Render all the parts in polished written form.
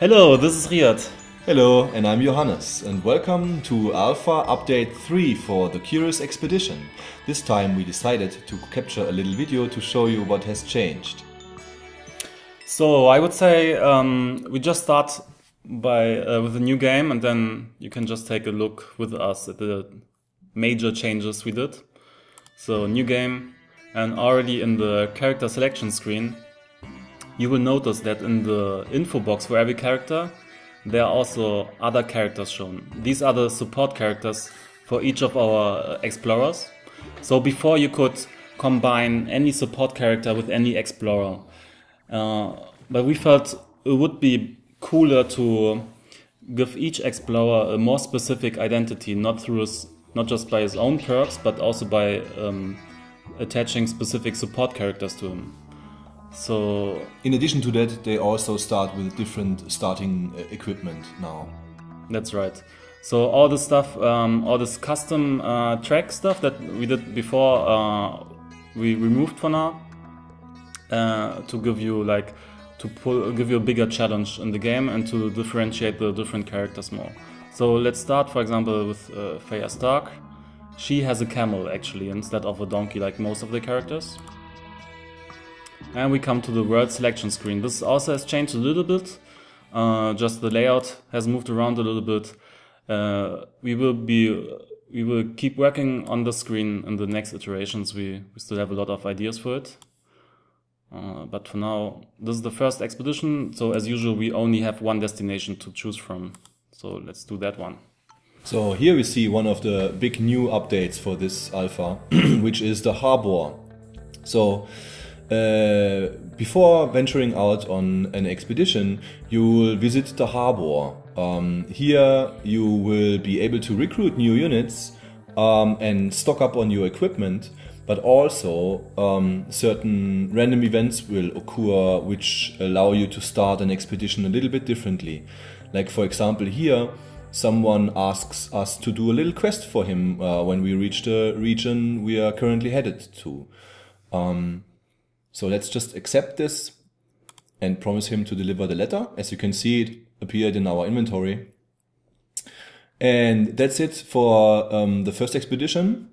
Hello, this is Riyad. Hello, and I'm Johannes, and welcome to Alpha Update 3 for the Curious Expedition. This time we decided to capture a little video to show you what has changed. So I would say we just start with a new game, and then you can just take a look with us at the major changes we did. So new game, and already in the character selection screen you will notice that in the info box for every character there are also other characters shown. These are the support characters for each of our explorers. So before you could combine any support character with any explorer, but we felt it would be cooler to give each explorer a more specific identity, not just by his own perks, but also by attaching specific support characters to him. So, in addition to that, they also start with different starting equipment now. That's right. So all this stuff, all this custom track stuff that we did before, we removed for now to give you give you a bigger challenge in the game and to differentiate the different characters more. So let's start, for example, with Freya Stark. She has a camel actually instead of a donkey like most of the characters. And we come to the world selection screen. This also has changed a little bit. Just the layout has moved around a little bit. We will keep working on the screen in the next iterations. We still have a lot of ideas for it. But for now, this is the first expedition. So as usual, we only have one destination to choose from. So let's do that one. So here we see one of the big new updates for this alpha, which is the harbor. So before venturing out on an expedition, you will visit the harbor. Here you will be able to recruit new units and stock up on your equipment, but also certain random events will occur which allow you to start an expedition a little bit differently. Like for example here, someone asks us to do a little quest for him when we reach the region we are currently headed to. So let's just accept this and promise him to deliver the letter. As you can see, it appeared in our inventory. And that's it for the first expedition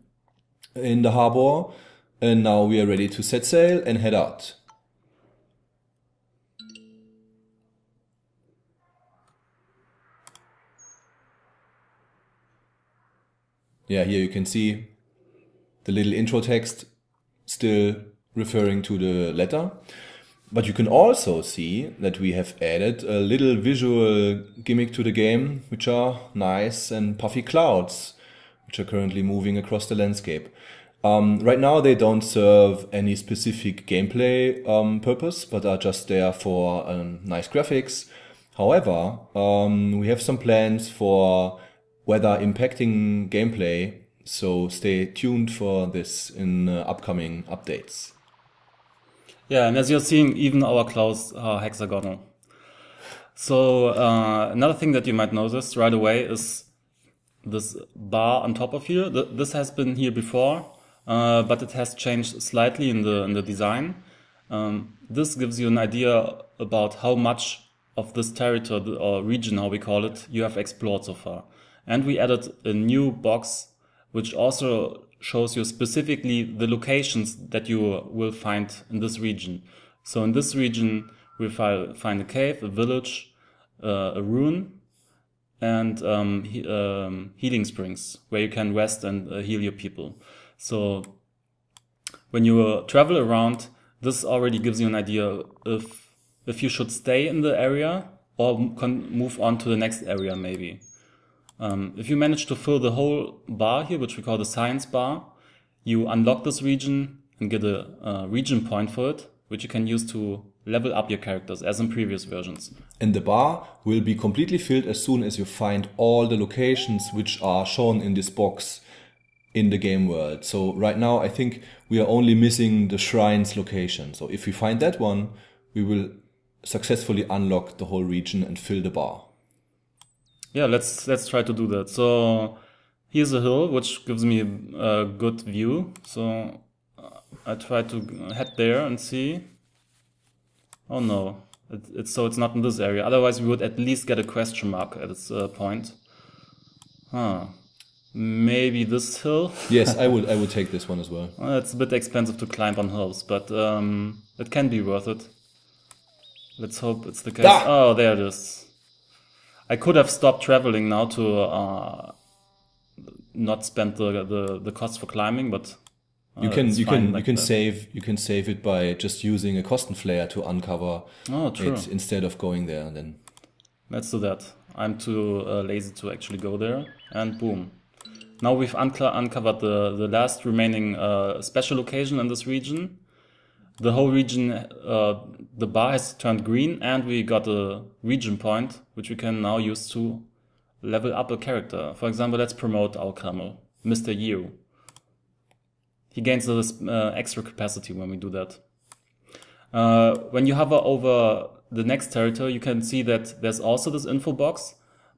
in the harbor. And now we are ready to set sail and head out. Yeah, here you can see the little intro text still referring to the letter, but you can also see that we have added a little visual gimmick to the game, which are nice and puffy clouds, which are currently moving across the landscape. Right now they don't serve any specific gameplay purpose, but are just there for nice graphics. However, we have some plans for weather impacting gameplay, so stay tuned for this in upcoming updates. Yeah, and as you're seeing, even our clouds are hexagonal. So another thing that you might notice right away is this bar on top of here. This has been here before, but it has changed slightly in the design. This gives you an idea about how much of this territory or region, how we call it, you have explored so far. And we added a new box which also shows you specifically the locations that you will find in this region. So in this region we'll find a cave, a village, a ruin, and healing springs where you can rest and heal your people. So when you travel around, this already gives you an idea if you should stay in the area or can move on to the next area maybe. If you manage to fill the whole bar here, which we call the science bar, you unlock this region and get a region point for it, which you can use to level up your characters as in previous versions. And the bar will be completely filled as soon as you find all the locations which are shown in this box in the game world. So right now I think we are only missing the shrine's location. So if we find that one, we will successfully unlock the whole region and fill the bar. Yeah, let's try to do that. So here's a hill which gives me a good view. So I try to head there and see. Oh no, So it's not in this area. Otherwise, we would at least get a question mark at this point. Maybe this hill. Yes, I would take this one as well. It's a bit expensive to climb on hills, but it can be worth it. Let's hope it's the case. Oh, there it is. I could have stopped traveling now to not spend the cost for climbing, but you can save it by just using a Kostenflare to uncover it instead of going there. Then let's do that. I'm too lazy to actually go there, and boom. Now we've uncovered the last remaining special location in this region. The whole region, the bar has turned green, and we got a region point, which we can now use to level up a character. For example, let's promote our camel, Mr. Yu. He gains this extra capacity when we do that. When you hover over the next territory, you can see that there's also this info box,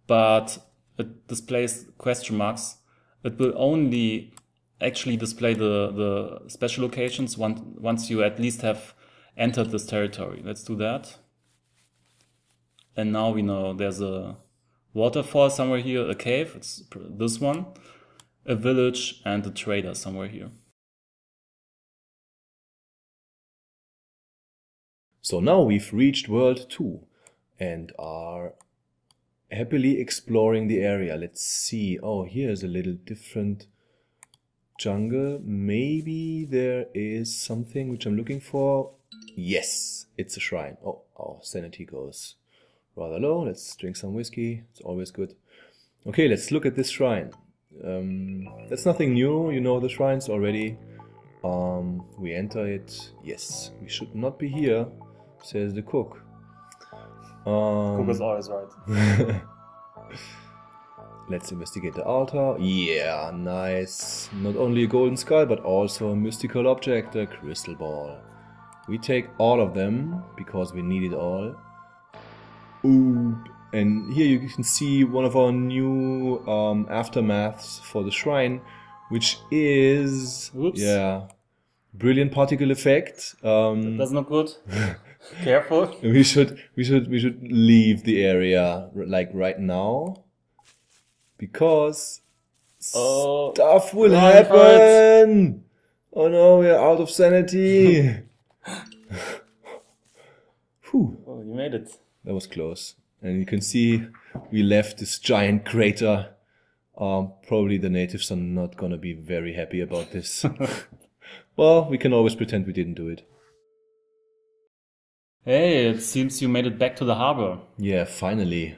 but it displays question marks. It will only actually display the special locations once you at least have entered this territory. Let's do that. And now we know there's a waterfall somewhere here, a cave, it's this one, a village, and a trader somewhere here. So now we've reached World 2 and are happily exploring the area. Let's see. Oh, here's a little different jungle. Maybe there is something which I'm looking for. Yes, it's a shrine. Oh, our sanity goes rather low. Let's drink some whiskey. It's always good. Okay, let's look at this shrine. That's nothing new. You know the shrines already. We enter it. Yes, we should not be here, says the cook. Cook is always right. Let's investigate the altar. Yeah, nice. Not only a golden skull, but also a mystical object, a crystal ball. We take all of them, because we need it all. Ooh. And here you can see one of our new aftermaths for the shrine, which is... Oops. Yeah. Brilliant particle effect. That's not good. Careful. We should leave the area like right now, because stuff will happen. Oh no, we are out of sanity. Whew. Oh, you made it. That was close. And you can see we left this giant crater. Probably the natives are not gonna be very happy about this. Well, we can always pretend we didn't do it. Hey, it seems you made it back to the harbor. Yeah, finally.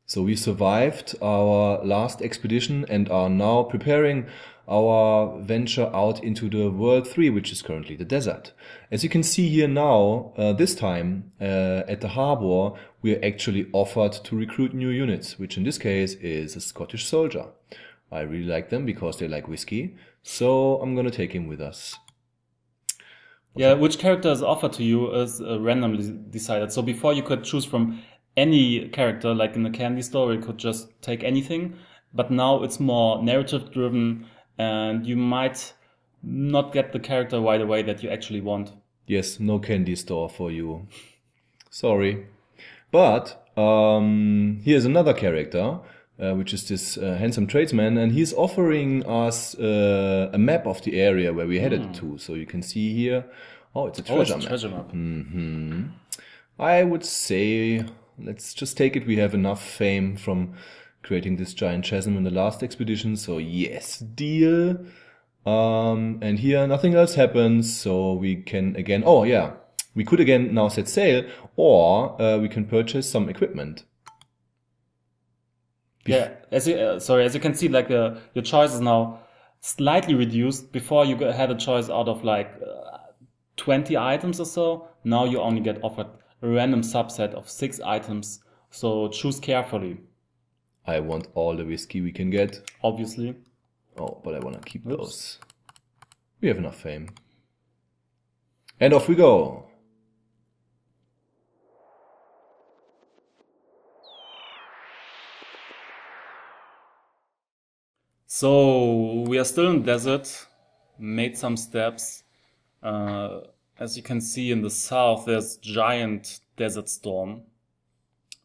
So we survived our last expedition and are now preparing our venture out into the World 3, which is currently the desert. As you can see here now, this time at the harbor, we are actually offered to recruit new units, which in this case is a Scottish soldier. I really like them because they like whiskey, so I'm gonna take him with us. Yeah, which character is offered to you is randomly decided. So before you could choose from any character, like in a candy store, you could just take anything. But now it's more narrative driven, and you might not get the character right away that you actually want. Yes, no candy store for you. Sorry. But here's another character, which is this handsome tradesman, and he's offering us a map of the area where we're headed to. So you can see here, it's a treasure map. Mm-hmm. I would say, let's just take it. We have enough fame from creating this giant chasm in the last expedition. So yes, deal. And here nothing else happens. So we can again, we could again now set sail, or we can purchase some equipment. Yeah, as you can see, like your choice is now slightly reduced. Before you had a choice out of like 20 items or so. Now you only get offered a random subset of 6 items. So choose carefully. I want all the whiskey we can get. Obviously. Oh, but I want to keep those. We have enough fame. And off we go. So we are still in the desert, made some steps. As you can see in the south, there's giant desert storm.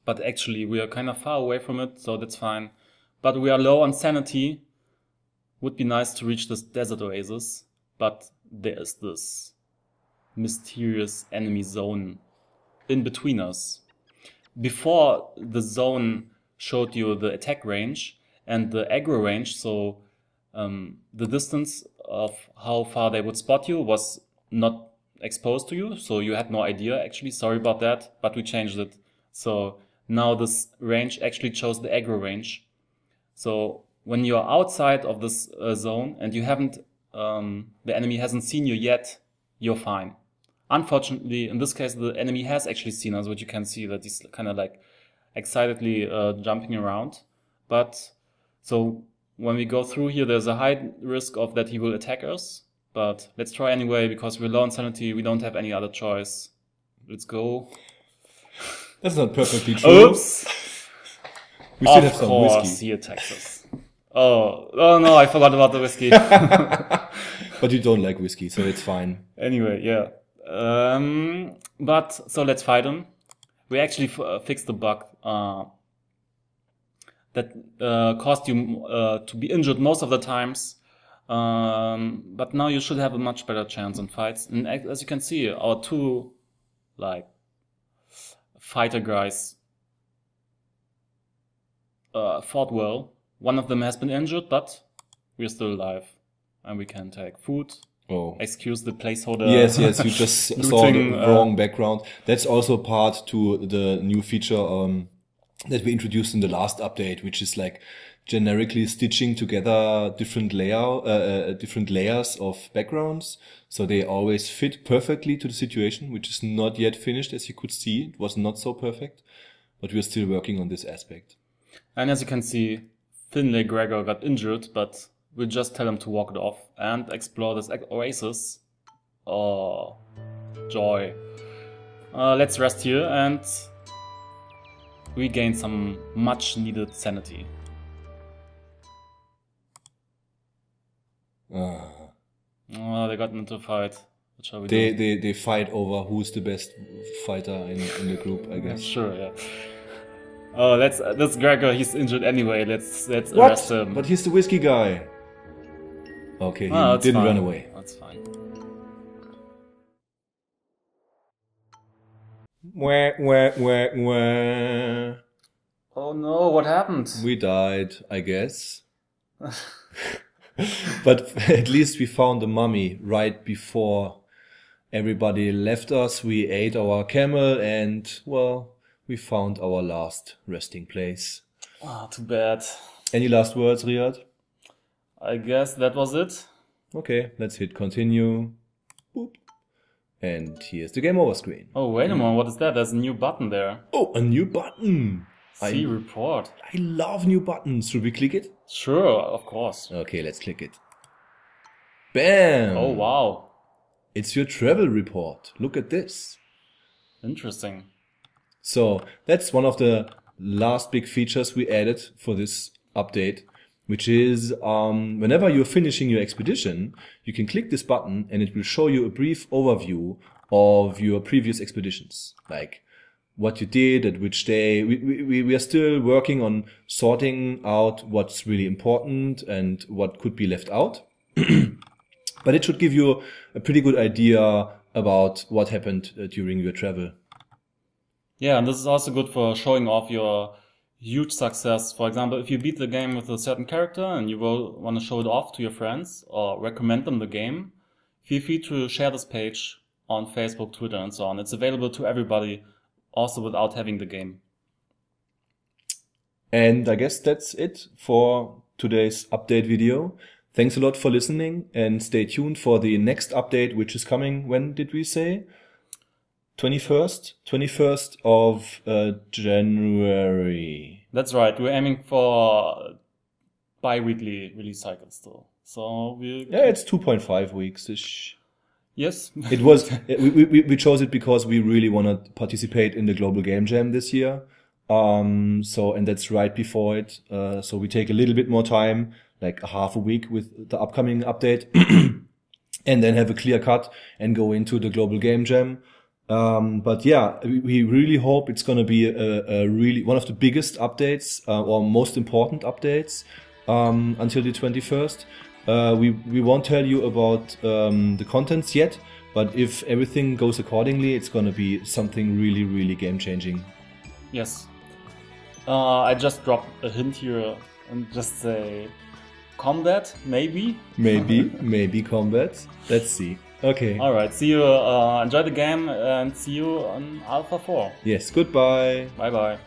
But actually, we are kind of far away from it, so that's fine. But we are low on sanity. Would be nice to reach this desert oasis, but there is this mysterious enemy zone in between us. Before, the zone showed you the attack range and the aggro range, so the distance of how far they would spot you was not exposed to you, so you had no idea actually. Sorry about that, but we changed it. So now this range actually shows the aggro range. So when you're outside of this zone and you haven't, the enemy hasn't seen you yet, you're fine. Unfortunately, in this case, the enemy has actually seen us, which you can see that he's kind of like excitedly jumping around. But so when we go through here, there's a high risk of that he will attack us. But let's try anyway, because we're low on sanity. We don't have any other choice. Let's go. That's not perfectly true. Oops. We still have Of some course, whiskey. he attacks us. Oh no, I forgot about the whiskey. But you don't like whiskey, so it's fine. Anyway, yeah. But so let's fight him. We actually fixed the bug that caused you to be injured most of the times. But now you should have a much better chance in fights. And as you can see, our two like fighter guys fought well. One of them has been injured, but we're still alive, and we can take food. Oh. Excuse the placeholder. Yes, you just saw looting, the wrong background. That's also part to the new feature that we introduced in the last update, which is like generically stitching together different layers of backgrounds, so they always fit perfectly to the situation, which is not yet finished. As you could see, it was not so perfect, but we're still working on this aspect. And as you can see, Finlay Gregor got injured, but we'll just tell him to walk it off and explore this oasis. Oh, joy. Let's rest here and regain some much needed sanity. Oh, they got into a fight. What shall we do? They fight over who's the best fighter in the group, I guess. Sure, yeah. Oh, this Gregor, he's injured anyway. Let's What? arrest him. But he's the whiskey guy. Okay, he That's didn't fine. run away. That's fine. Wah. Oh no, what happened? We died, I guess. But at least we found the mummy right before everybody left us. We ate our camel and, well, we found our last resting place. Ah, too bad. Any last words, Riyad? I guess that was it. Okay, let's hit continue. Boop. And here's the game over screen. Oh, wait a moment, what is that? There's a new button there. Oh, a new button. See report. I love new buttons. Should we click it? Sure, of course. Okay, let's click it. Bam! Oh, wow. It's your travel report. Look at this. Interesting. So that's one of the last big features we added for this update, which is whenever you're finishing your expedition, you can click this button and it will show you a brief overview of your previous expeditions, like what you did at which day. We are still working on sorting out what's really important and what could be left out. But it should give you a pretty good idea about what happened during your travel. Yeah, and this is also good for showing off your huge success. For example, if you beat the game with a certain character and you will want to show it off to your friends or recommend them the game, feel free to share this page on Facebook, Twitter, and so on. It's available to everybody, also without having the game. And I guess that's it for today's update video. Thanks a lot for listening and stay tuned for the next update, which is coming, when did we say? 21st of January. That's right. We're aiming for bi-weekly release cycles still. So yeah, it's 2.5 weeks-ish. Yes. It was, we chose it because we really want to participate in the Global Game Jam this year. And that's right before it. So we take a little bit more time, like a half a week with the upcoming update and then have a clear cut and go into the Global Game Jam. But yeah, we really hope it's going to be a really one of the biggest updates or most important updates until the 21st. We won't tell you about the contents yet, but if everything goes accordingly, it's going to be something really, really game-changing. Yes. I just dropped a hint here and just say combat, maybe? Maybe combat. Let's see. Okay. Alright, see you. Enjoy the game and see you on Alpha 4. Yes, goodbye. Bye bye.